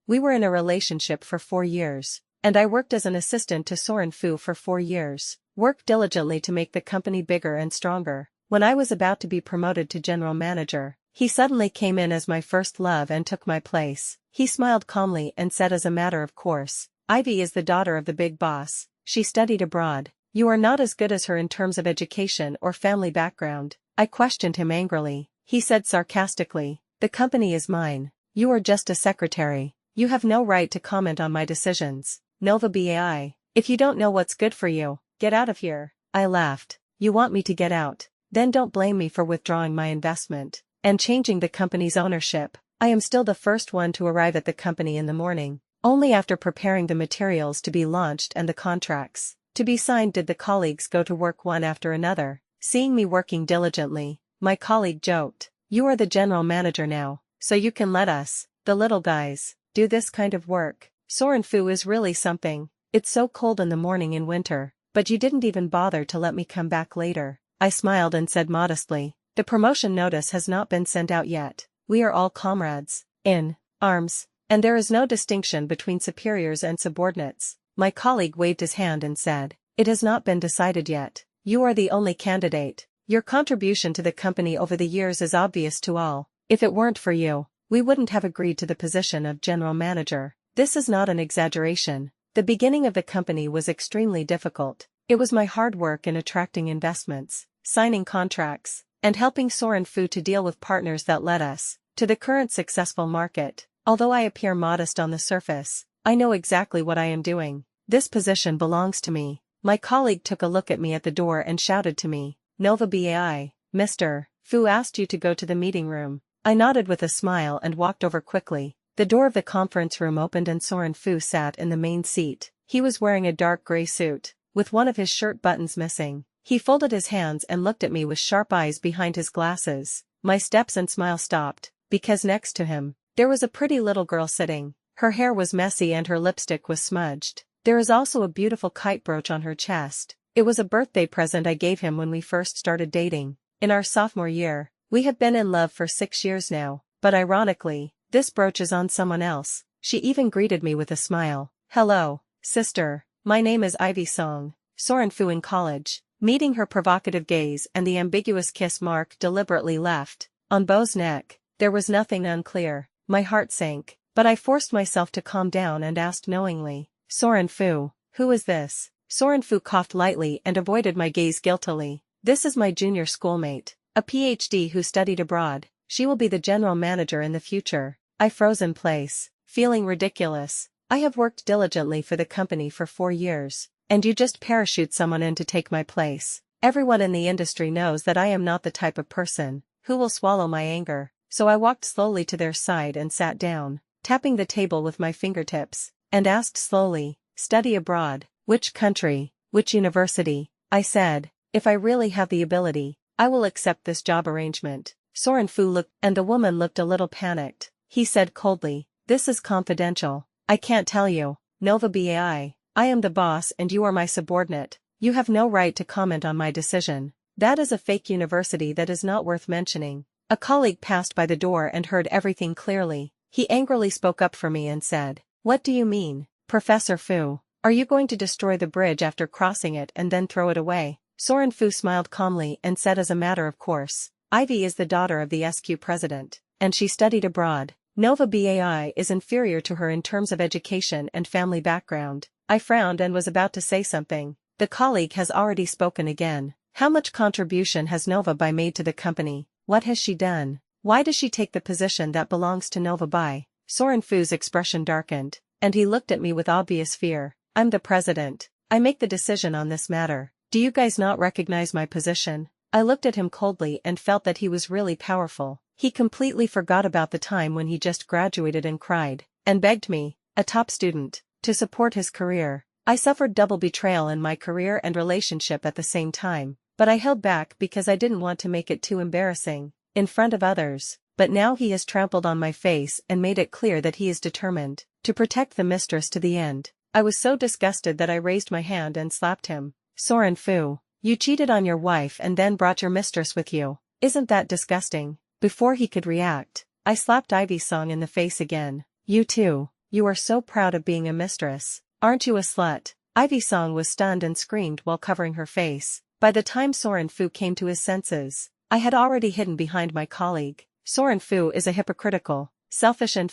We were in a relationship for 4 years, and I worked as an assistant to Soren Fu for 4 years, worked diligently to make the company bigger and stronger. When I was about to be promoted to general manager, he suddenly came in as my first love and took my place. He smiled calmly and said as a matter of course, "Ivy is the daughter of the big boss. She studied abroad. You are not as good as her in terms of education or family background." I questioned him angrily. He said sarcastically, "The company is mine. You are just a secretary. You have no right to comment on my decisions. Nova Bai. If you don't know what's good for you, get out of here." I laughed. "You want me to get out? Then don't blame me for withdrawing my investment and changing the company's ownership. I am still the first one to arrive at the company in the morning. Only after preparing the materials to be launched and the contracts to be signed did the colleagues go to work one after another." Seeing me working diligently, my colleague joked, "You are the general manager now, so you can let us, the little guys, do this kind of work. Soren Fu is really something. It's so cold in the morning in winter, but you didn't even bother to let me come back later." I smiled and said modestly, "The promotion notice has not been sent out yet. We are all comrades, in arms, and there is no distinction between superiors and subordinates." My colleague waved his hand and said, "It has not been decided yet. You are the only candidate. Your contribution to the company over the years is obvious to all. If it weren't for you, we wouldn't have agreed to the position of general manager." This is not an exaggeration. The beginning of the company was extremely difficult. It was my hard work in attracting investments, signing contracts, and helping Soren Fu to deal with partners that led us to the current successful market. Although I appear modest on the surface, I know exactly what I am doing. This position belongs to me. My colleague took a look at me at the door and shouted to me, "Nova Bai, Mr. Fu asked you to go to the meeting room." I nodded with a smile and walked over quickly. The door of the conference room opened and Soren Fu sat in the main seat. He was wearing a dark gray suit, with one of his shirt buttons missing. He folded his hands and looked at me with sharp eyes behind his glasses. My steps and smile stopped, because next to him, there was a pretty little girl sitting. Her hair was messy and her lipstick was smudged. There is also a beautiful kite brooch on her chest. It was a birthday present I gave him when we first started dating. In our sophomore year, we have been in love for 6 years now, but ironically, this brooch is on someone else. She even greeted me with a smile. "Hello, sister. My name is Ivy Song." Soren Fu in college. Meeting her provocative gaze and the ambiguous kiss mark deliberately left on Bo's neck, there was nothing unclear. My heart sank, but I forced myself to calm down and asked knowingly, "Soren Fu, who is this?" Soren Fu coughed lightly and avoided my gaze guiltily. "This is my junior schoolmate, a PhD who studied abroad. She will be the general manager in the future." I froze in place, feeling ridiculous. I have worked diligently for the company for 4 years, and you just parachute someone in to take my place. Everyone in the industry knows that I am not the type of person who will swallow my anger, so I walked slowly to their side and sat down, tapping the table with my fingertips, and asked slowly, "Study abroad, which country, which university?" I said, "If I really have the ability, I will accept this job arrangement." Soren Fu looked, and the woman looked a little panicked. He said coldly, "This is confidential. I can't tell you. Nova Bai. I am the boss and you are my subordinate. You have no right to comment on my decision. That is a fake university that is not worth mentioning." A colleague passed by the door and heard everything clearly. He angrily spoke up for me and said, "What do you mean, Professor Fu? Are you going to destroy the bridge after crossing it and then throw it away?" Soren Fu smiled calmly and said as a matter of course, "Ivy is the daughter of the SQ president, and she studied abroad. Nova Bai is inferior to her in terms of education and family background." I frowned and was about to say something. The colleague has already spoken again. "How much contribution has Nova Bai made to the company? What has she done? Why does she take the position that belongs to Nova Bai?" Soren Fu's expression darkened, and he looked at me with obvious fear. "I'm the president. I make the decision on this matter. Do you guys not recognize my position?" I looked at him coldly and felt that he was really powerful. He completely forgot about the time when he just graduated and cried, and begged me, a top student, to support his career. I suffered double betrayal in my career and relationship at the same time, but I held back because I didn't want to make it too embarrassing in front of others. But now he has trampled on my face and made it clear that he is determined to protect the mistress to the end. I was so disgusted that I raised my hand and slapped him. "Soren Fu, you cheated on your wife and then brought your mistress with you. Isn't that disgusting?" Before he could react, I slapped Ivy Song in the face again. "You too. You are so proud of being a mistress. Aren't you a slut? Ivy Song was stunned and screamed while covering her face. By the time Soren Fu came to his senses, I had already hidden behind my colleague. Soren Fu is a hypocritical, selfish and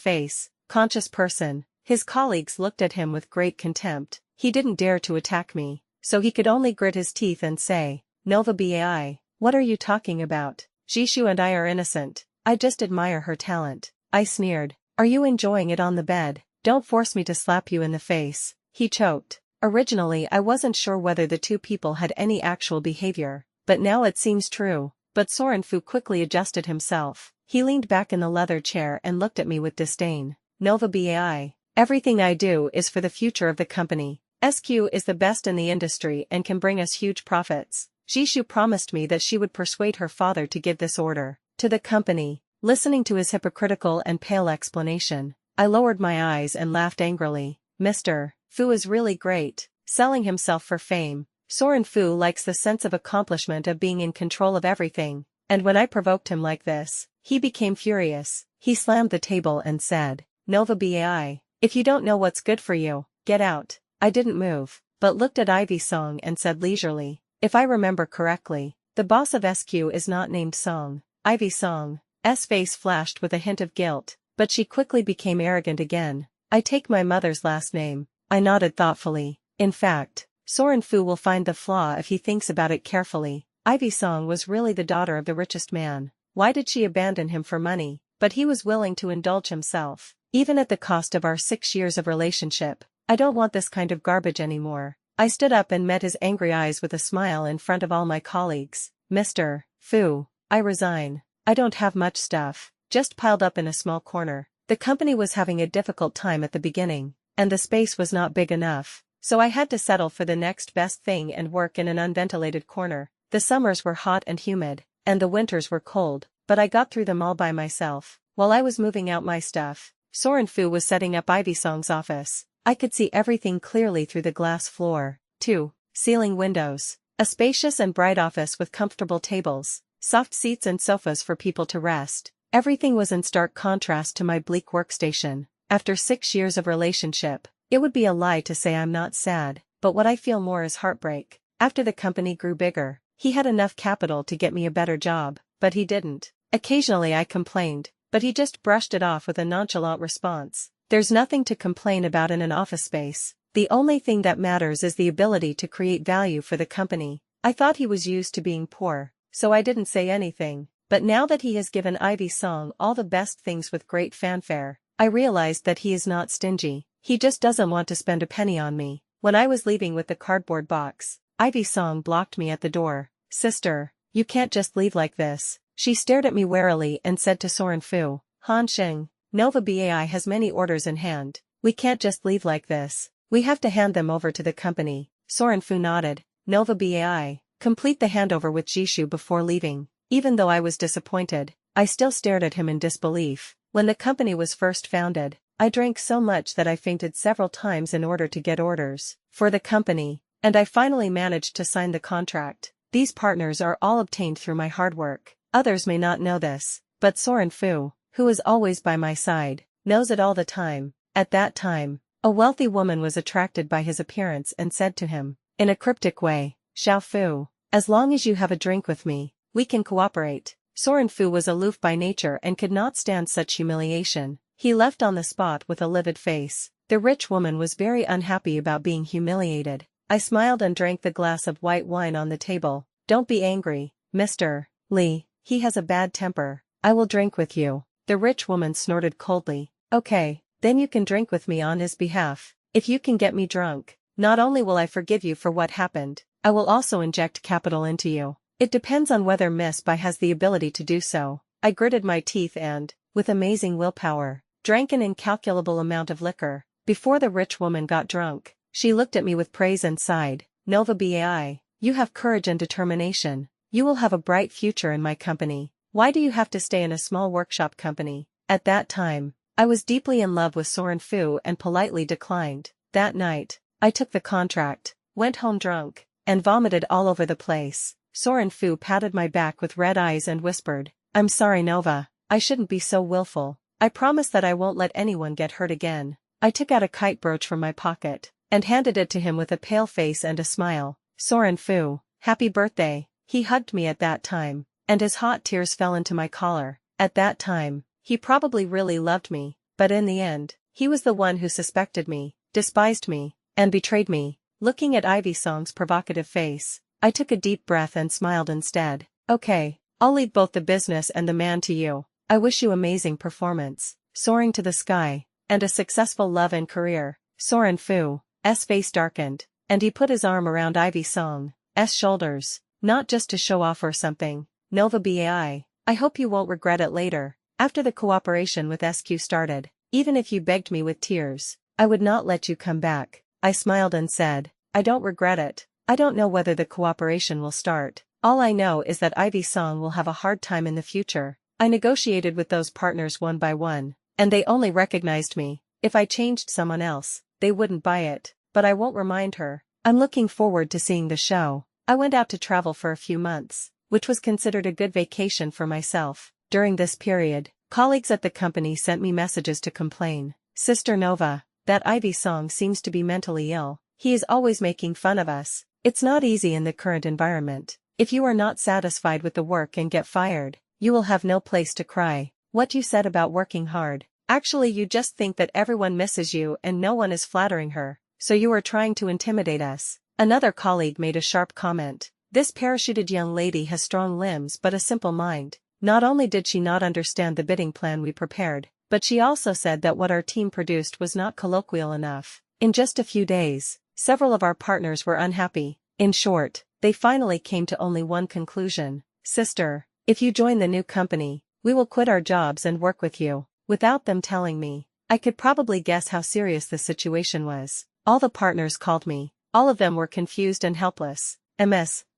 conscious person. His colleagues looked at him with great contempt. He didn't dare to attack me, so he could only grit his teeth and say, Nova Bai, what are you talking about? Jishu and I are innocent. I just admire her talent. I sneered. Are you enjoying it on the bed? Don't force me to slap you in the face. He choked. Originally I wasn't sure whether the two people had any actual behavior, but now it seems true. But Soren Fu quickly adjusted himself. He leaned back in the leather chair and looked at me with disdain. Nova Bai. Everything I do is for the future of the company. SQ is the best in the industry and can bring us huge profits. Jishu promised me that she would persuade her father to give this order to the company. Listening to his hypocritical and pale explanation, I lowered my eyes and laughed angrily. Mr. Fu is really great, selling himself for fame. Soren Fu likes the sense of accomplishment of being in control of everything, and when I provoked him like this, he became furious. He slammed the table and said, Nova Bai, if you don't know what's good for you, get out. I didn't move, but looked at Ivy Song and said leisurely, if I remember correctly, the boss of SQ is not named Song. Ivy Song's face flashed with a hint of guilt, but she quickly became arrogant again. I take my mother's last name. I nodded thoughtfully. In fact, Soren Fu will find the flaw if he thinks about it carefully. Ivy Song was really the daughter of the richest man. Why did she abandon him for money? But he was willing to indulge himself, even at the cost of our 6 years of relationship. I don't want this kind of garbage anymore. I stood up and met his angry eyes with a smile in front of all my colleagues. Mr. Fu, I resign. I don't have much stuff, just piled up in a small corner. The company was having a difficult time at the beginning, and the space was not big enough, so I had to settle for the next best thing and work in an unventilated corner. The summers were hot and humid, and the winters were cold, but I got through them all by myself. While I was moving out my stuff, Soren Fu was setting up Ivy Song's office. I could see everything clearly through the glass floor. 2 ceiling windows. A spacious and bright office with comfortable tables, soft seats and sofas for people to rest. Everything was in stark contrast to my bleak workstation. After 6 years of relationship, it would be a lie to say I'm not sad, but what I feel more is heartbreak. After the company grew bigger, he had enough capital to get me a better job, but he didn't. Occasionally I complained, but he just brushed it off with a nonchalant response. There's nothing to complain about in an office space. The only thing that matters is the ability to create value for the company. I thought he was used to being poor, so I didn't say anything. But now that he has given Ivy Song all the best things with great fanfare, I realized that he is not stingy. He just doesn't want to spend a penny on me. When I was leaving with the cardboard box, Ivy Song blocked me at the door. Sister, you can't just leave like this. She stared at me warily and said to Soren Fu, Han Sheng, Nova Bai has many orders in hand. We can't just leave like this. We have to hand them over to the company. Soren Fu nodded. Nova Bai, complete the handover with Jishu before leaving. Even though I was disappointed, I still stared at him in disbelief. When the company was first founded, I drank so much that I fainted several times in order to get orders for the company, and I finally managed to sign the contract. These partners are all obtained through my hard work. Others may not know this, but Soren Fu, who is always by my side, knows it all the time. At that time, a wealthy woman was attracted by his appearance and said to him, in a cryptic way, Xiao Fu, as long as you have a drink with me, we can cooperate. Soren Fu was aloof by nature and could not stand such humiliation. He left on the spot with a livid face. The rich woman was very unhappy about being humiliated. I smiled and drank the glass of white wine on the table. Don't be angry, Mr. Li, he has a bad temper. I will drink with you. The rich woman snorted coldly. Okay, then you can drink with me on his behalf. If you can get me drunk, not only will I forgive you for what happened, I will also inject capital into you. It depends on whether Miss Bai has the ability to do so. I gritted my teeth and, with amazing willpower, drank an incalculable amount of liquor. Before the rich woman got drunk, she looked at me with praise and sighed. Nova Bai, you have courage and determination. You will have a bright future in my company. Why do you have to stay in a small workshop company? At that time, I was deeply in love with Soren Fu and politely declined. That night, I took the contract, went home drunk, and vomited all over the place. Soren Fu patted my back with red eyes and whispered, I'm sorry Nova, I shouldn't be so willful. I promise that I won't let anyone get hurt again. I took out a kite brooch from my pocket and handed it to him with a pale face and a smile. Soren Fu, happy birthday. He hugged me at that time, and his hot tears fell into my collar. At that time, he probably really loved me, but in the end, he was the one who suspected me, despised me, and betrayed me. Looking at Ivy Song's provocative face, I took a deep breath and smiled instead. Okay, I'll leave both the business and the man to you. I wish you amazing performance, soaring to the sky, and a successful love and career. Soren Fu's face darkened, and he put his arm around Ivy Song's shoulders, not just to show off or something. Nova Bai, I hope you won't regret it later. After the cooperation with SQ started, even if you begged me with tears, I would not let you come back. I smiled and said, I don't regret it. I don't know whether the cooperation will start. All I know is that Ivy Song will have a hard time in the future. I negotiated with those partners one by one, and they only recognized me. If I changed someone else, they wouldn't buy it, but I won't remind her. I'm looking forward to seeing the show. I went out to travel for a few months, which was considered a good vacation for myself. During this period, colleagues at the company sent me messages to complain. Sister Nova, that Ivy Song seems to be mentally ill. He is always making fun of us. It's not easy in the current environment. If you are not satisfied with the work and get fired, you will have no place to cry. What you said about working hard. Actually, you just think that everyone misses you and no one is flattering her, so you are trying to intimidate us. Another colleague made a sharp comment. This parachuted young lady has strong limbs but a simple mind. Not only did she not understand the bidding plan we prepared, but she also said that what our team produced was not colloquial enough. In just a few days, several of our partners were unhappy. In short, they finally came to only one conclusion. Sister, if you join the new company, we will quit our jobs and work with you. Without them telling me, I could probably guess how serious the situation was. All the partners called me. All of them were confused and helpless.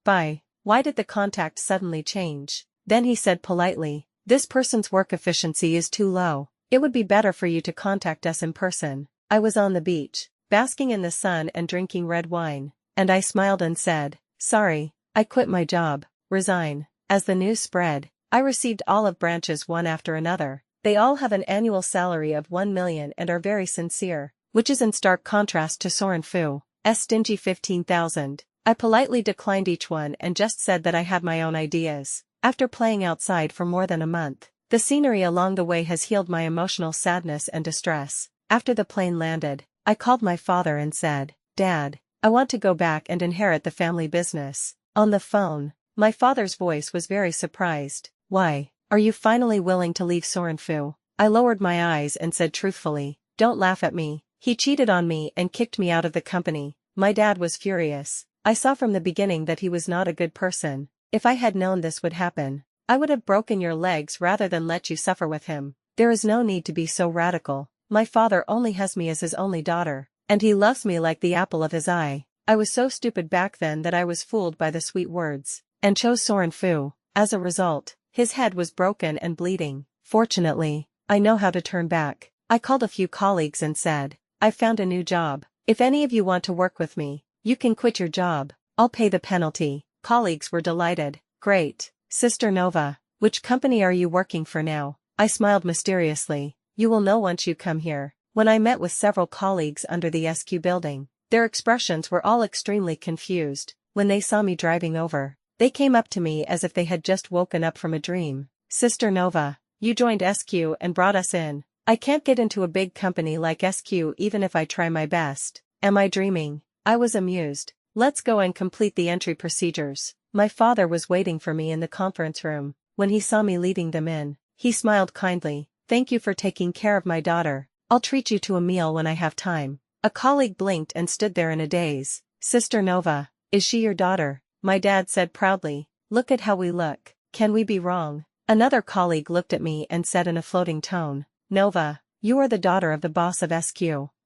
Bye. Why did the contact suddenly change? Then he said politely, this person's work efficiency is too low. It would be better for you to contact us in person. I was on the beach, basking in the sun and drinking red wine, and I smiled and said, sorry, I quit my job. Resign. As the news spread, I received olive branches one after another. They all have an annual salary of 1 million and are very sincere, which is in stark contrast to Soren Fu's stingy 15,000. I politely declined each one and just said that I had my own ideas. After playing outside for more than a month, the scenery along the way has healed my emotional sadness and distress. After the plane landed, I called my father and said, Dad, I want to go back and inherit the family business. On the phone, my father's voice was very surprised. Why, are you finally willing to leave Soren Fu? I lowered my eyes and said truthfully, don't laugh at me. He cheated on me and kicked me out of the company. My dad was furious. I saw from the beginning that he was not a good person. If I had known this would happen, I would have broken your legs rather than let you suffer with him. There is no need to be so radical. My father only has me as his only daughter, and he loves me like the apple of his eye. I was so stupid back then that I was fooled by the sweet words, and chose Soren Fu. As a result, his head was broken and bleeding. Fortunately, I know how to turn back. I called a few colleagues and said, I found a new job. If any of you want to work with me, you can quit your job. I'll pay the penalty. Colleagues were delighted. Great. Sister Nova, which company are you working for now? I smiled mysteriously. You will know once you come here. When I met with several colleagues under the SQ building, their expressions were all extremely confused. When they saw me driving over, they came up to me as if they had just woken up from a dream. Sister Nova, you joined SQ and brought us in. I can't get into a big company like SQ even if I try my best. Am I dreaming? I was amused. Let's go and complete the entry procedures. My father was waiting for me in the conference room. When he saw me leading them in, he smiled kindly. Thank you for taking care of my daughter. I'll treat you to a meal when I have time. A colleague blinked and stood there in a daze. Sister Nova, is she your daughter? My dad said proudly. Look at how we look. Can we be wrong? Another colleague looked at me and said in a floating tone, Nova, you are the daughter of the boss of SQ.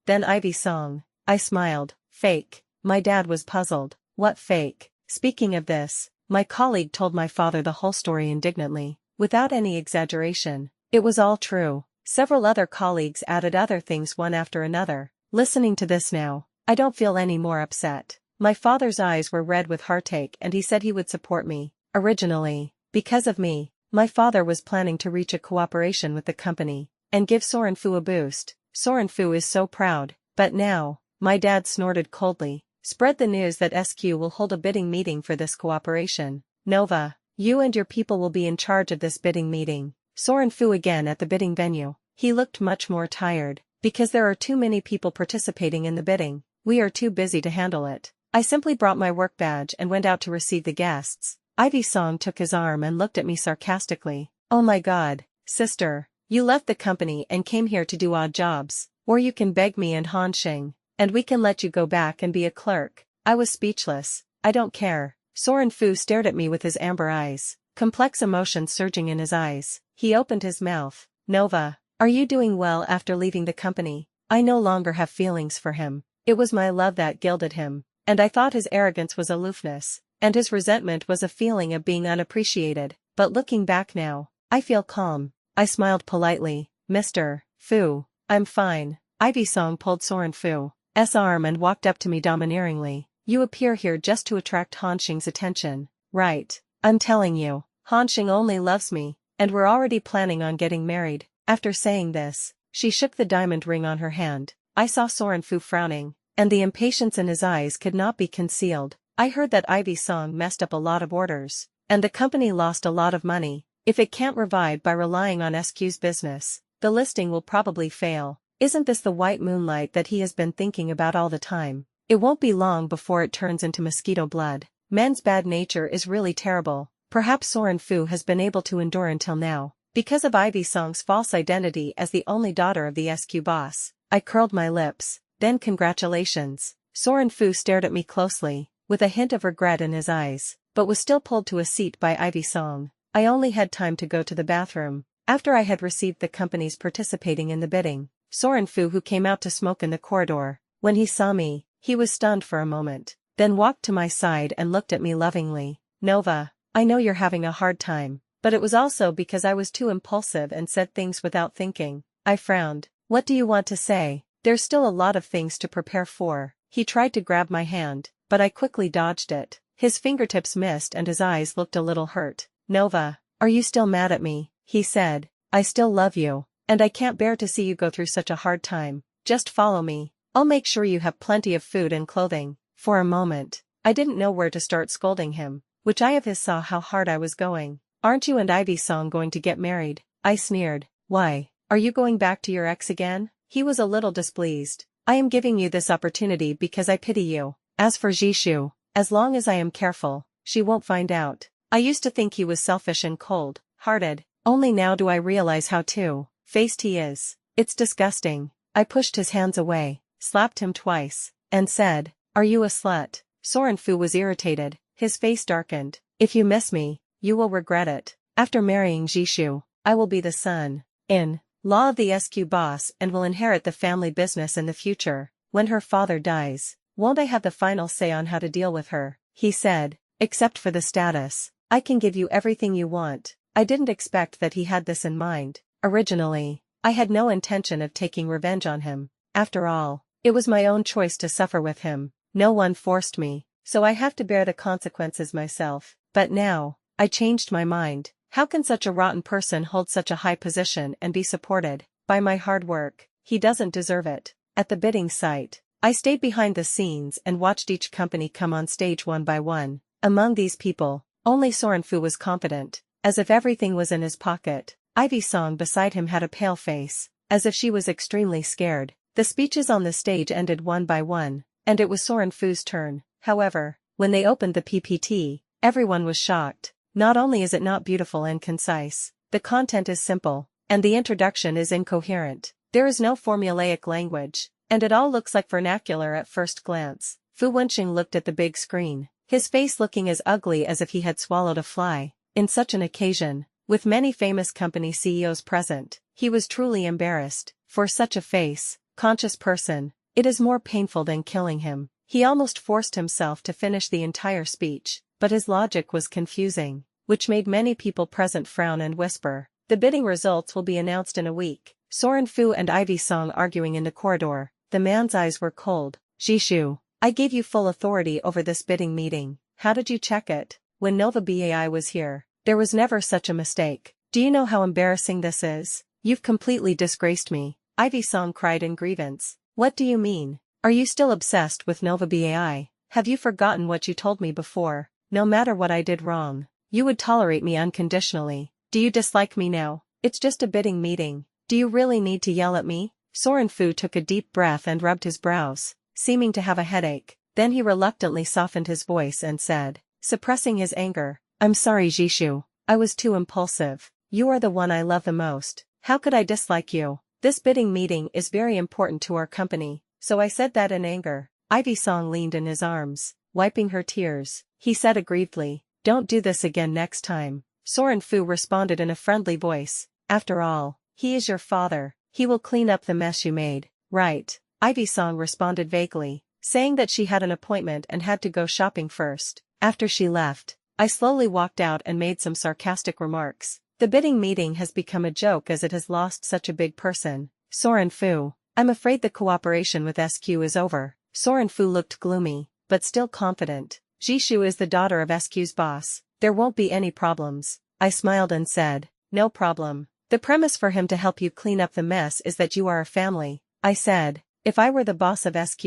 Then Ivy Song. I smiled. Fake. My dad was puzzled. What fake? Speaking of this, my colleague told my father the whole story indignantly, without any exaggeration. It was all true. Several other colleagues added other things one after another. Listening to this now, I don't feel any more upset. My father's eyes were red with heartache and he said he would support me. Originally, because of me, my father was planning to reach a cooperation with the company and give Soren Fu a boost. Soren Fu is so proud. But now, my dad snorted coldly. Spread the news that SQ will hold a bidding meeting for this cooperation. Nova, you and your people will be in charge of this bidding meeting. Soren Fu again at the bidding venue. He looked much more tired. Because there are too many people participating in the bidding, we are too busy to handle it. I simply brought my work badge and went out to receive the guests. Ivy Song took his arm and looked at me sarcastically. Oh my god, sister, you left the company and came here to do odd jobs. Or you can beg me and Han Xing, and we can let you go back and be a clerk. I was speechless. I don't care. Soren Fu stared at me with his amber eyes, complex emotions surging in his eyes. He opened his mouth. Nova, are you doing well after leaving the company? I no longer have feelings for him. It was my love that gilded him, and I thought his arrogance was aloofness, and his resentment was a feeling of being unappreciated. But looking back now, I feel calm. I smiled politely. Mr. Fu, I'm fine. Ivy Song pulled Soren Fu's arm and walked up to me domineeringly. You appear here just to attract Han Xing's attention, right? I'm telling you, Han Xing only loves me, and we're already planning on getting married. After saying this, she shook the diamond ring on her hand. I saw Soren Fu frowning, and the impatience in his eyes could not be concealed. I heard that Ivy Song messed up a lot of orders, and the company lost a lot of money. If it can't revive by relying on SQ's business, the listing will probably fail. Isn't this the white moonlight that he has been thinking about all the time? It won't be long before it turns into mosquito blood. Man's bad nature is really terrible. Perhaps Soren Fu has been able to endure until now, because of Ivy Song's false identity as the only daughter of the SQ boss. I curled my lips. Then congratulations. Soren Fu stared at me closely, with a hint of regret in his eyes, but was still pulled to a seat by Ivy Song. I only had time to go to the bathroom. After I had received the companies participating in the bidding, Soren Fu, who came out to smoke in the corridor, when he saw me, he was stunned for a moment, then walked to my side and looked at me lovingly. Nova, I know you're having a hard time, but it was also because I was too impulsive and said things without thinking. I frowned. What do you want to say? There's still a lot of things to prepare for. He tried to grab my hand, but I quickly dodged it. His fingertips missed and his eyes looked a little hurt. Nova, are you still mad at me? He said. I still love you, and I can't bear to see you go through such a hard time. Just follow me. I'll make sure you have plenty of food and clothing. For a moment, I didn't know where to start scolding him, which I of his saw how hard I was going. Aren't you and Ivy Song going to get married? I sneered. Why, are you going back to your ex again? He was a little displeased. I am giving you this opportunity because I pity you. As for Jishu, as long as I am careful, she won't find out. I used to think he was selfish and cold-hearted, only now do I realize how two-faced he is. It's disgusting. I pushed his hands away, slapped him twice, and said, Are you a slut? Soren Fu was irritated, his face darkened. If you miss me, you will regret it. After marrying Jishu, I will be the son-in-law of the SQ boss and will inherit the family business in the future. When her father dies, won't I have the final say on how to deal with her? He said, except for the status. I can give you everything you want. I didn't expect that he had this in mind. Originally, I had no intention of taking revenge on him. After all, it was my own choice to suffer with him. No one forced me, so I have to bear the consequences myself. But now, I changed my mind. How can such a rotten person hold such a high position and be supported by my hard work? He doesn't deserve it. At the bidding site, I stayed behind the scenes and watched each company come on stage one by one. Among these people, only Soren Fu was confident, as if everything was in his pocket. Ivy Song beside him had a pale face, as if she was extremely scared. The speeches on the stage ended one by one, and it was Soren Fu's turn. However, when they opened the PPT, everyone was shocked. Not only is it not beautiful and concise, the content is simple, and the introduction is incoherent. There is no formulaic language, and it all looks like vernacular at first glance. Fu Wenqing looked at the big screen, his face looking as ugly as if he had swallowed a fly. In such an occasion, with many famous company CEOs present, he was truly embarrassed. For such a face-conscious person, it is more painful than killing him. He almost forced himself to finish the entire speech, but his logic was confusing, which made many people present frown and whisper. The bidding results will be announced in a week. Soren Fu and Ivy Song arguing in the corridor. The man's eyes were cold. Jishu, I gave you full authority over this bidding meeting. How did you check it? When Nova Bai was here, there was never such a mistake. Do you know how embarrassing this is? You've completely disgraced me. Ivy Song cried in grievance. What do you mean? Are you still obsessed with Nova Bai? Have you forgotten what you told me before? No matter what I did wrong, you would tolerate me unconditionally. Do you dislike me now? It's just a bidding meeting. Do you really need to yell at me? Soren Fu took a deep breath and rubbed his brows, seeming to have a headache. Then he reluctantly softened his voice and said, suppressing his anger, I'm sorry Jishu, I was too impulsive. You are the one I love the most. How could I dislike you? This bidding meeting is very important to our company, so I said that in anger. Ivy Song leaned in his arms, wiping her tears. He said aggrievedly, don't do this again next time. Soren Fu responded in a friendly voice, after all, he is your father, he will clean up the mess you made, right? Ivy Song responded vaguely, saying that she had an appointment and had to go shopping first. After she left, I slowly walked out and made some sarcastic remarks. The bidding meeting has become a joke as it has lost such a big person. Soren Fu, I'm afraid the cooperation with SQ is over. Soren Fu looked gloomy, but still confident. Jishu is the daughter of SQ's boss. There won't be any problems. I smiled and said, no problem. The premise for him to help you clean up the mess is that you are a family. I said, if I were the boss of SQ,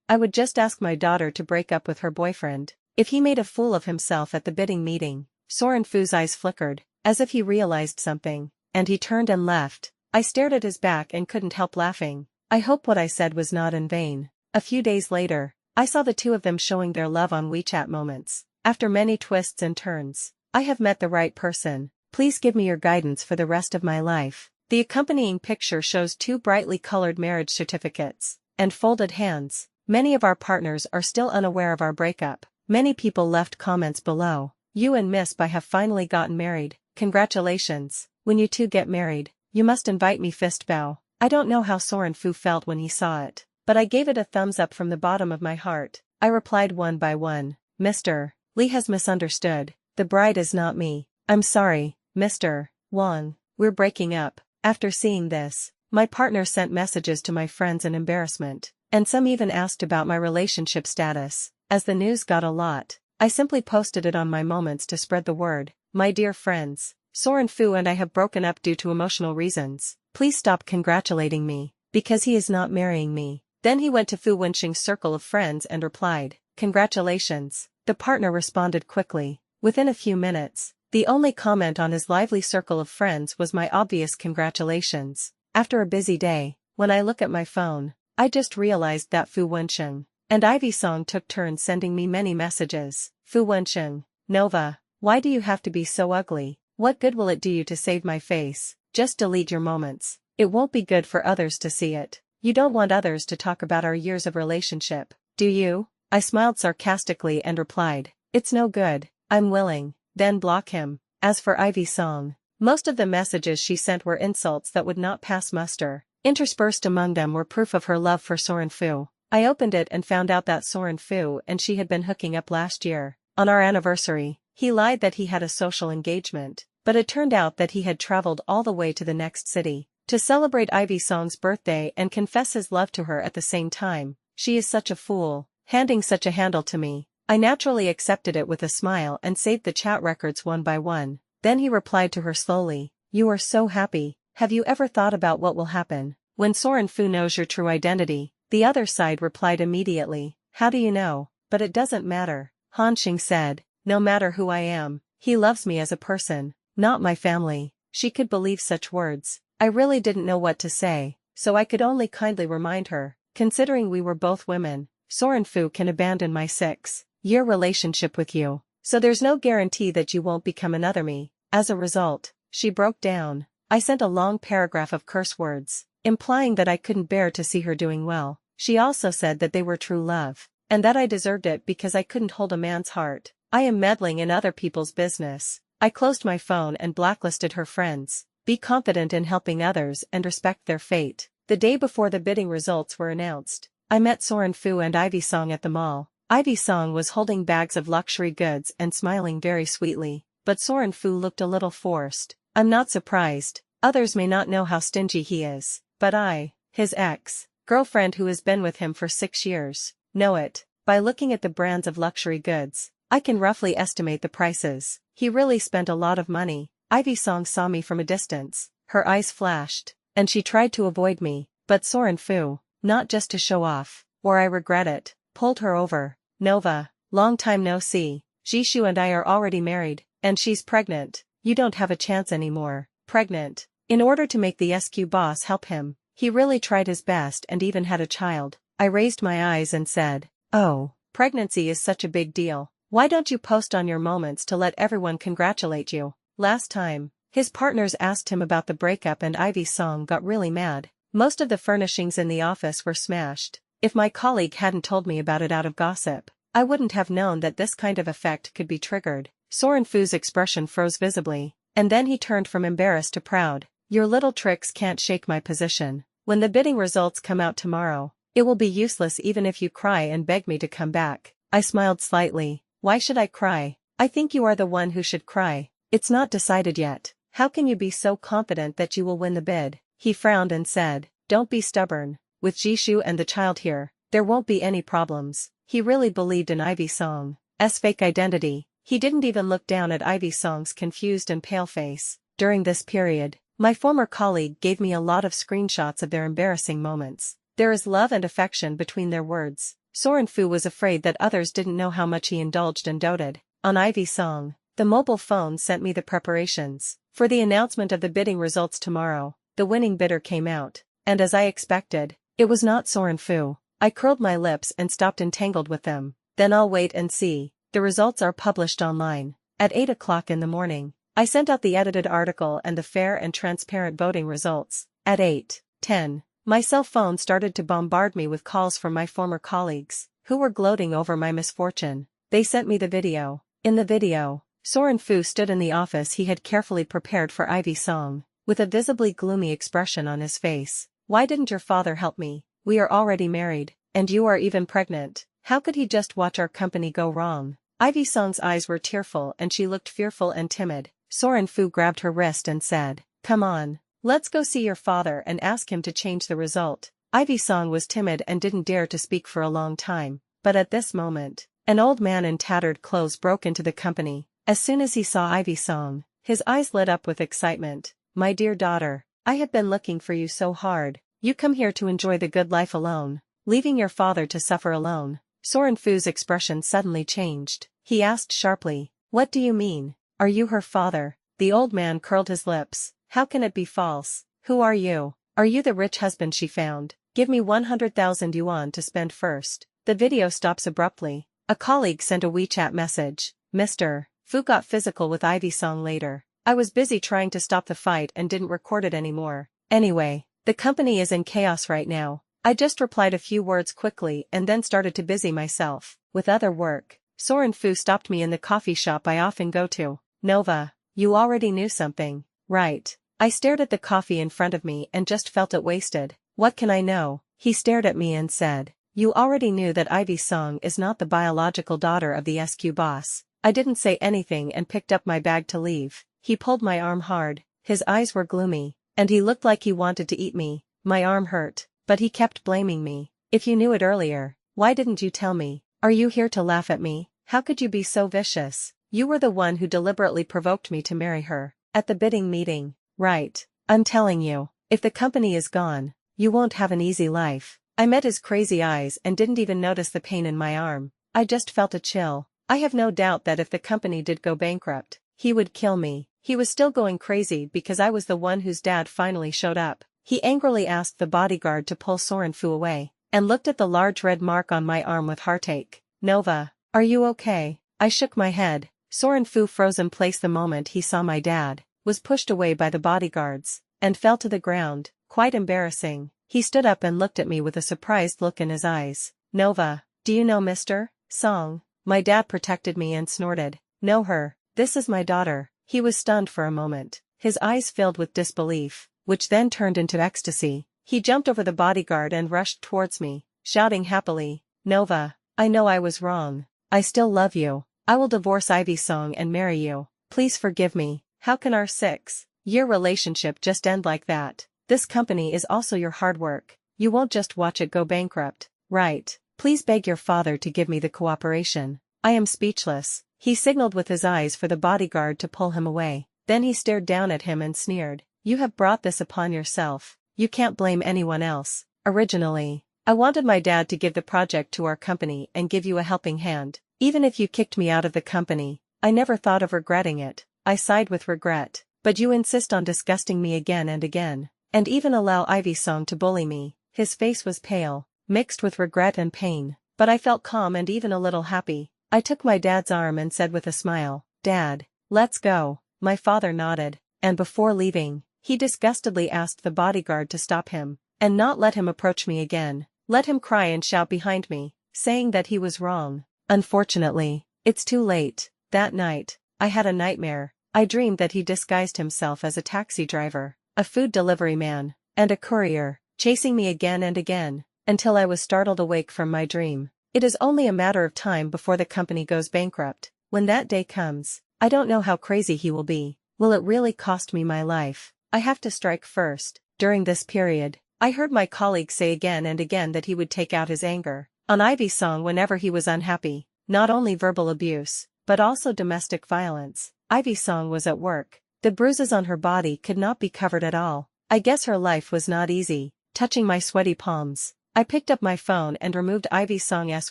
I would just ask my daughter to break up with her boyfriend. If he made a fool of himself at the bidding meeting. Soren Fu's eyes flickered, as if he realized something, and he turned and left. I stared at his back and couldn't help laughing. I hope what I said was not in vain. A few days later, I saw the two of them showing their love on WeChat moments. After many twists and turns, I have met the right person. Please give me your guidance for the rest of my life. The accompanying picture shows two brightly colored marriage certificates and folded hands. Many of our partners are still unaware of our breakup. Many people left comments below. You and Miss Bai have finally gotten married. Congratulations. When you two get married, you must invite me. Fist bow. I don't know how Soren Fu felt when he saw it, but I gave it a thumbs up from the bottom of my heart. I replied one by one. Mr. Lee has misunderstood. The bride is not me. I'm sorry, Mr. Wang. We're breaking up. After seeing this, my partner sent messages to my friends in embarrassment, and some even asked about my relationship status. As the news got a lot, I simply posted it on my moments to spread the word. My dear friends, Soren Fu and I have broken up due to emotional reasons. Please stop congratulating me, because he is not marrying me. Then he went to Fu Wenxing's circle of friends and replied, congratulations. The partner responded quickly. Within a few minutes, the only comment on his lively circle of friends was my obvious congratulations. After a busy day, when I look at my phone, I just realized that Fu Wenxing and Ivy Song took turns sending me many messages. Fu Wenxing, Nova, why do you have to be so ugly? What good will it do you to save my face? Just delete your moments. It won't be good for others to see it. You don't want others to talk about our years of relationship, do you? I smiled sarcastically and replied, it's no good. I'm willing. Then block him. As for Ivy Song, most of the messages she sent were insults that would not pass muster. Interspersed among them were proof of her love for Soren Fu. I opened it and found out that Soren Fu and she had been hooking up last year. On our anniversary, he lied that he had a social engagement, but it turned out that he had traveled all the way to the next city to celebrate Ivy Song's birthday and confess his love to her at the same time. She is such a fool, handing such a handle to me. I naturally accepted it with a smile and saved the chat records one by one. Then he replied to her slowly, you are so happy. Have you ever thought about what will happen when Soren Fu knows your true identity? The other side replied immediately, how do you know? But it doesn't matter. Han Xing said, no matter who I am, he loves me as a person, not my family. She could believe such words. I really didn't know what to say, so I could only kindly remind her, considering we were both women, Soren Fu can abandon my 6-year relationship with you, so there's no guarantee that you won't become another me. As a result, she broke down. I sent a long paragraph of curse words, implying that I couldn't bear to see her doing well. She also said that they were true love, and that I deserved it because I couldn't hold a man's heart. I am meddling in other people's business. I closed my phone and blacklisted her friends. Be confident in helping others and respect their fate. The day before the bidding results were announced, I met Soren Fu and Ivy Song at the mall. Ivy Song was holding bags of luxury goods and smiling very sweetly, but Soren Fu looked a little forced. I'm not surprised. Others may not know how stingy he is, but I, his ex-girlfriend who has been with him for 6 years, know it. By looking at the brands of luxury goods, I can roughly estimate the prices. He really spent a lot of money. Ivy Song saw me from a distance. Her eyes flashed, and she tried to avoid me, But Soren Fu, not just to show off, or I regret it, pulled her over. Nova, long time no see, Jishu and I are already married, and she's pregnant, you don't have a chance anymore. Pregnant. In order to make the SQ boss help him, he really tried his best and even had a child. I raised my eyes and said, oh, pregnancy is such a big deal. Why don't you post on your moments to let everyone congratulate you? Last time, his partners asked him about the breakup and Ivy's song got really mad. Most of the furnishings in the office were smashed. If my colleague hadn't told me about it out of gossip, I wouldn't have known that this kind of effect could be triggered. Soren Fu's expression froze visibly, and then he turned from embarrassed to proud. Your little tricks can't shake my position. When the bidding results come out tomorrow, it will be useless even if you cry and beg me to come back. I smiled slightly. Why should I cry? I think you are the one who should cry. It's not decided yet. How can you be so confident that you will win the bid? He frowned and said, don't be stubborn. With Jishu and the child here, there won't be any problems. He really believed in Ivy Song's fake identity. He didn't even look down at Ivy Song's confused and pale face. During this period, my former colleague gave me a lot of screenshots of their embarrassing moments. There is love and affection between their words. Soren Fu was afraid that others didn't know how much he indulged and doted on Ivy Song. The mobile phone sent me the preparations for the announcement of the bidding results tomorrow. The winning bidder came out, and as I expected, it was not Soren Fu. I curled my lips and stopped entangled with them. Then I'll wait and see. The results are published online. At 8 o'clock in the morning, I sent out the edited article and the fair and transparent voting results. At 8:10, my cell phone started to bombard me with calls from my former colleagues, who were gloating over my misfortune. They sent me the video. In the video, Soren Fu stood in the office he had carefully prepared for Ivy Song, with a visibly gloomy expression on his face. Why didn't your father help me? We are already married, and you are even pregnant. How could he just watch our company go wrong? Ivy Song's eyes were tearful and she looked fearful and timid. Soren Fu grabbed her wrist and said, come on, let's go see your father and ask him to change the result. Ivy Song was timid and didn't dare to speak for a long time, but at this moment, an old man in tattered clothes broke into the company. As soon as he saw Ivy Song, his eyes lit up with excitement. My dear daughter, I have been looking for you so hard. You come here to enjoy the good life alone, leaving your father to suffer alone. Soren Fu's expression suddenly changed. He asked sharply, what do you mean? Are you her father? The old man curled his lips. How can it be false? Who are you? Are you the rich husband she found? Give me 100,000 yuan to spend first. The video stops abruptly. A colleague sent a WeChat message. Mr. Fu got physical with Ivy Song later. I was busy trying to stop the fight and didn't record it anymore. Anyway, the company is in chaos right now. I just replied a few words quickly and then started to busy myself with other work. Soren Fu stopped me in the coffee shop I often go to. Nova, you already knew something, right? I stared at the coffee in front of me and just felt it wasted. What can I know? He stared at me and said, you already knew that Ivy Song is not the biological daughter of the SQ boss. I didn't say anything and picked up my bag to leave. He pulled my arm hard. His eyes were gloomy, and he looked like he wanted to eat me. My arm hurt, but he kept blaming me. If you knew it earlier, why didn't you tell me? Are you here to laugh at me? How could you be so vicious? You were the one who deliberately provoked me to marry her. At the bidding meeting, right? I'm telling you, if the company is gone, you won't have an easy life. I met his crazy eyes and didn't even notice the pain in my arm. I just felt a chill. I have no doubt that if the company did go bankrupt, he would kill me. He was still going crazy because I was the one whose dad finally showed up. He angrily asked the bodyguard to pull Soren Fu away, and looked at the large red mark on my arm with heartache. Nova, are you okay? I shook my head. Soren Fu froze in place the moment he saw my dad, was pushed away by the bodyguards, and fell to the ground. Quite embarrassing. He stood up and looked at me with a surprised look in his eyes. Nova, do you know Mr. Song? My dad protected me and snorted. Know her. This is my daughter. He was stunned for a moment, his eyes filled with disbelief, which then turned into ecstasy. He jumped over the bodyguard and rushed towards me, shouting happily, Nova, I know I was wrong. I still love you. I will divorce Ivy Song and marry you. Please forgive me. How can our 6-year relationship just end like that? This company is also your hard work. You won't just watch it go bankrupt, right? Please beg your father to give me the cooperation. I am speechless. He signaled with his eyes for the bodyguard to pull him away. Then he stared down at him and sneered. You have brought this upon yourself. You can't blame anyone else. Originally, I wanted my dad to give the project to our company and give you a helping hand. Even if you kicked me out of the company, I never thought of regretting it. I sighed with regret. But you insist on disgusting me again and again. And even allow Ivy Song to bully me. His face was pale, mixed with regret and pain. But I felt calm and even a little happy. I took my dad's arm and said with a smile, "Dad, let's go." My father nodded, and before leaving, he disgustedly asked the bodyguard to stop him, and not let him approach me again. Let him cry and shout behind me, saying that he was wrong. Unfortunately, it's too late. That night, I had a nightmare. I dreamed that he disguised himself as a taxi driver, a food delivery man, and a courier, chasing me again and again, until I was startled awake from my dream. It is only a matter of time before the company goes bankrupt. When that day comes, I don't know how crazy he will be. Will it really cost me my life? I have to strike first. During this period, I heard my colleague say again and again that he would take out his anger on Ivy Song whenever he was unhappy. Not only verbal abuse, but also domestic violence. Ivy Song was at work. The bruises on her body could not be covered at all. I guess her life was not easy. Touching my sweaty palms, I picked up my phone and removed Ivy Song's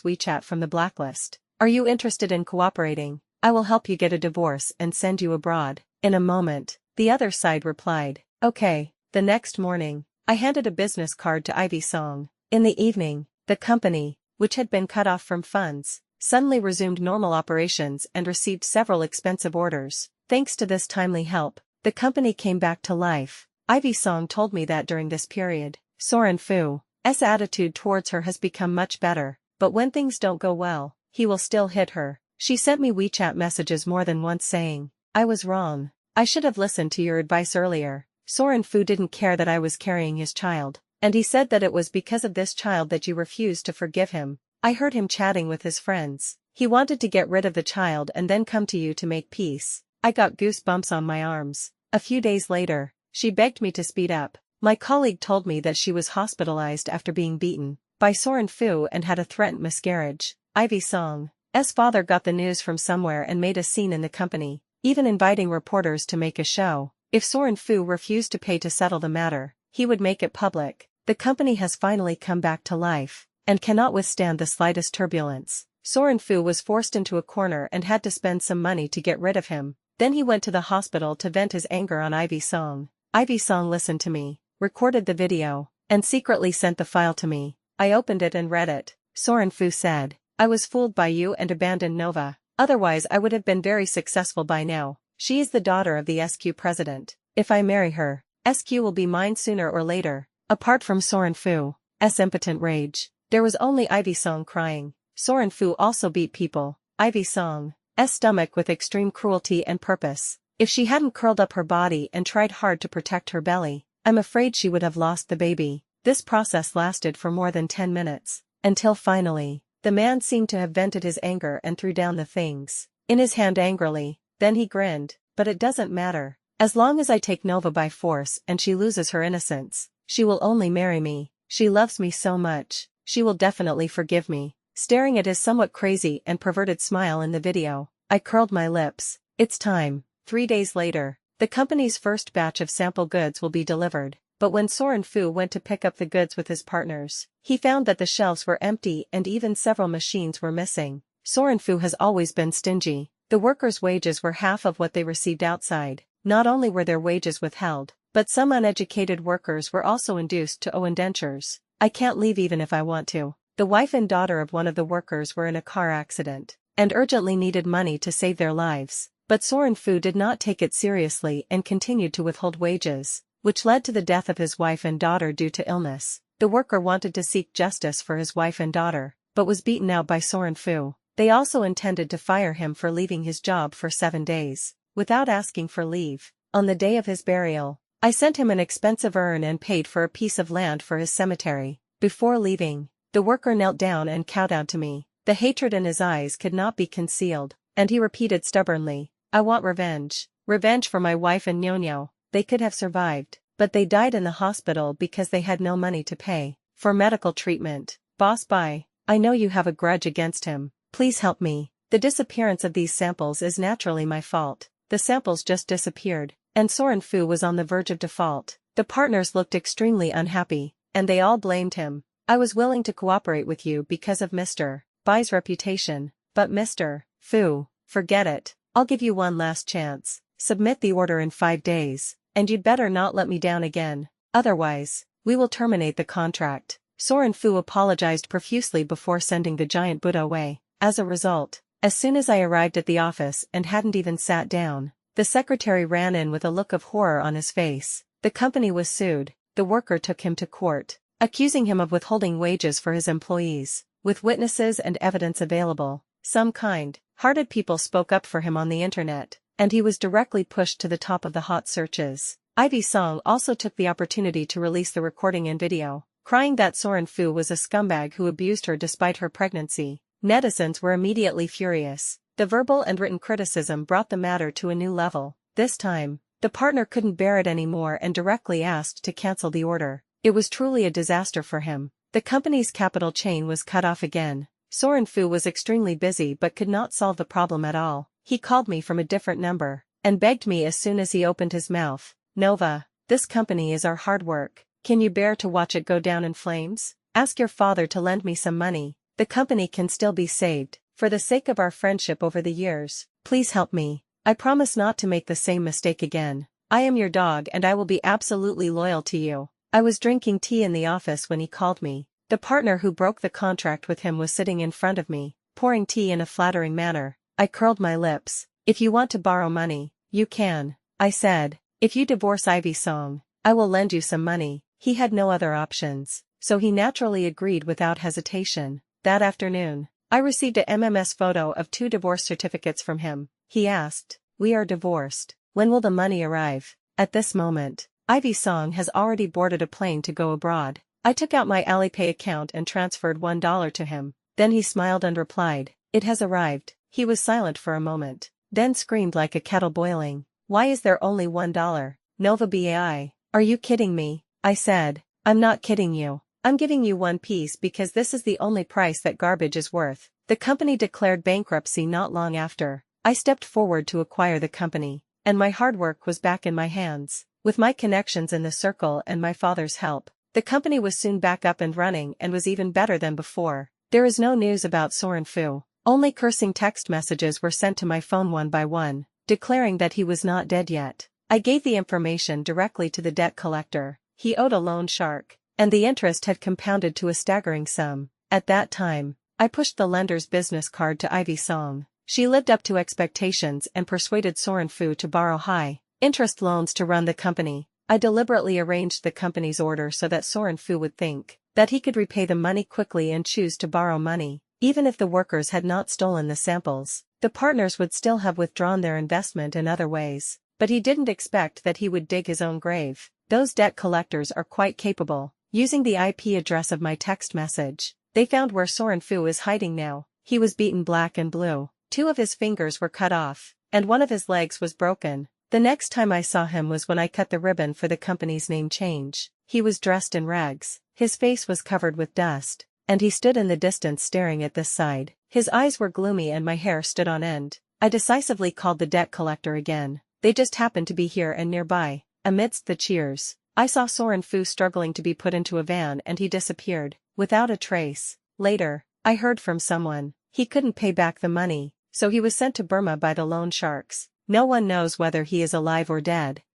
WeChat from the blacklist. Are you interested in cooperating? I will help you get a divorce and send you abroad. In a moment, the other side replied, okay. The next morning, I handed a business card to Ivy Song. In the evening, the company, which had been cut off from funds, suddenly resumed normal operations and received several expensive orders. Thanks to this timely help, the company came back to life. Ivy Song told me that during this period, Soren Fu's attitude towards her has become much better, but when things don't go well, he will still hit her. She sent me WeChat messages more than once saying, I was wrong. I should have listened to your advice earlier. Soren Fu didn't care that I was carrying his child, and he said that it was because of this child that you refused to forgive him. I heard him chatting with his friends. He wanted to get rid of the child and then come to you to make peace. I got goosebumps on my arms. A few days later, she begged me to speed up. My colleague told me that she was hospitalized after being beaten by Soren Fu and had a threatened miscarriage. Ivy Song's father got the news from somewhere and made a scene in the company, even inviting reporters to make a show. If Soren Fu refused to pay to settle the matter, he would make it public. The company has finally come back to life, and cannot withstand the slightest turbulence. Soren Fu was forced into a corner and had to spend some money to get rid of him. Then he went to the hospital to vent his anger on Ivy Song. Ivy Song listened to me, recorded the video, and secretly sent the file to me. I opened it and read it. Soren Fu said, I was fooled by you and abandoned Nova. Otherwise I would have been very successful by now. She is the daughter of the SQ president. If I marry her, SQ will be mine sooner or later. Apart from Soren Fu's impotent rage, there was only Ivy Song crying. Soren Fu also beat people. Ivy Song's stomach with extreme cruelty and purpose. If she hadn't curled up her body and tried hard to protect her belly, I'm afraid she would have lost the baby. This process lasted for more than 10 minutes, until finally, the man seemed to have vented his anger and threw down the things in his hand angrily. Then he grinned, but it doesn't matter. As long as I take Nova by force and she loses her innocence, she will only marry me. She loves me so much, she will definitely forgive me. Staring at his somewhat crazy and perverted smile in the video, I curled my lips. It's time. 3 days later, the company's first batch of sample goods will be delivered. But when Soren Fu went to pick up the goods with his partners, he found that the shelves were empty and even several machines were missing. Soren Fu has always been stingy. The workers' wages were half of what they received outside. Not only were their wages withheld, but some uneducated workers were also induced to owe indentures. I can't leave even if I want to. The wife and daughter of one of the workers were in a car accident, and urgently needed money to save their lives. But Soren Fu did not take it seriously and continued to withhold wages, which led to the death of his wife and daughter due to illness. The worker wanted to seek justice for his wife and daughter, but was beaten out by Soren Fu. They also intended to fire him for leaving his job for 7 days, without asking for leave. On the day of his burial, I sent him an expensive urn and paid for a piece of land for his cemetery. Before leaving, the worker knelt down and kowtowed to me. The hatred in his eyes could not be concealed, and he repeated stubbornly, I want revenge. Revenge for my wife and Nyonyo. They could have survived, but they died in the hospital because they had no money to pay for medical treatment. Boss bye. I know you have a grudge against him. Please help me. The disappearance of these samples is naturally my fault. The samples just disappeared, and Soren Fu was on the verge of default. The partners looked extremely unhappy, and they all blamed him. I was willing to cooperate with you because of Mr. Bai's reputation, but Mr. Fu, forget it. I'll give you one last chance. Submit the order in 5 days, and you'd better not let me down again. Otherwise, we will terminate the contract. Soren Fu apologized profusely before sending the giant Buddha away. As a result, as soon as I arrived at the office and hadn't even sat down, the secretary ran in with a look of horror on his face. The company was sued. The worker took him to court, accusing him of withholding wages for his employees. With witnesses and evidence available, some kind-hearted people spoke up for him on the internet, and he was directly pushed to the top of the hot searches. Ivy Song also took the opportunity to release the recording and video, crying that Soren Fu was a scumbag who abused her despite her pregnancy. Netizens were immediately furious. The verbal and written criticism brought the matter to a new level. This time, the partner couldn't bear it anymore and directly asked to cancel the order. It was truly a disaster for him. The company's capital chain was cut off again. Soren Fu was extremely busy but could not solve the problem at all. He called me from a different number, and begged me as soon as he opened his mouth. Nova, this company is our hard work. Can you bear to watch it go down in flames? Ask your father to lend me some money. The company can still be saved. For the sake of our friendship over the years, please help me. I promise not to make the same mistake again. I am your dog and I will be absolutely loyal to you. I was drinking tea in the office when he called me. The partner who broke the contract with him was sitting in front of me, pouring tea in a flattering manner. I curled my lips. If you want to borrow money, you can, I said. If you divorce Ivy Song, I will lend you some money. He had no other options, so he naturally agreed without hesitation. That afternoon, I received a MMS photo of 2 divorce certificates from him. He asked, "We are divorced. When will the money arrive?" At this moment, Ivy Song has already boarded a plane to go abroad. I took out my Alipay account and transferred $1 to him. Then he smiled and replied, "It has arrived." He was silent for a moment, then screamed like a kettle boiling, "Why is there only $1? Nova Bai, are you kidding me?" I said, "I'm not kidding you. I'm giving you 1 piece because this is the only price that garbage is worth." The company declared bankruptcy not long after. I stepped forward to acquire the company, and my hard work was back in my hands. With my connections in the circle and my father's help, the company was soon back up and running and was even better than before. There is no news about Soren Fu. Only cursing text messages were sent to my phone one by one, declaring that he was not dead yet. I gave the information directly to the debt collector. He owed a loan shark, and the interest had compounded to a staggering sum. At that time, I pushed the lender's business card to Ivy Song. She lived up to expectations and persuaded Soren Fu to borrow high-interest loans to run the company. I deliberately arranged the company's order so that Soren Fu would think that he could repay the money quickly and choose to borrow money. Even if the workers had not stolen the samples, the partners would still have withdrawn their investment in other ways. But he didn't expect that he would dig his own grave. Those debt collectors are quite capable. Using the IP address of my text message, they found where Soren Fu is hiding now. He was beaten black and blue. 2 of his fingers were cut off, and 1 of his legs was broken. The next time I saw him was when I cut the ribbon for the company's name change. He was dressed in rags, his face was covered with dust, and he stood in the distance staring at this side. His eyes were gloomy and my hair stood on end. I decisively called the debt collector again. They just happened to be here and nearby. Amidst the cheers, I saw Soren Fu struggling to be put into a van and he disappeared, without a trace. Later, I heard from someone, he couldn't pay back the money, so he was sent to Burma by the loan sharks. No one knows whether he is alive or dead.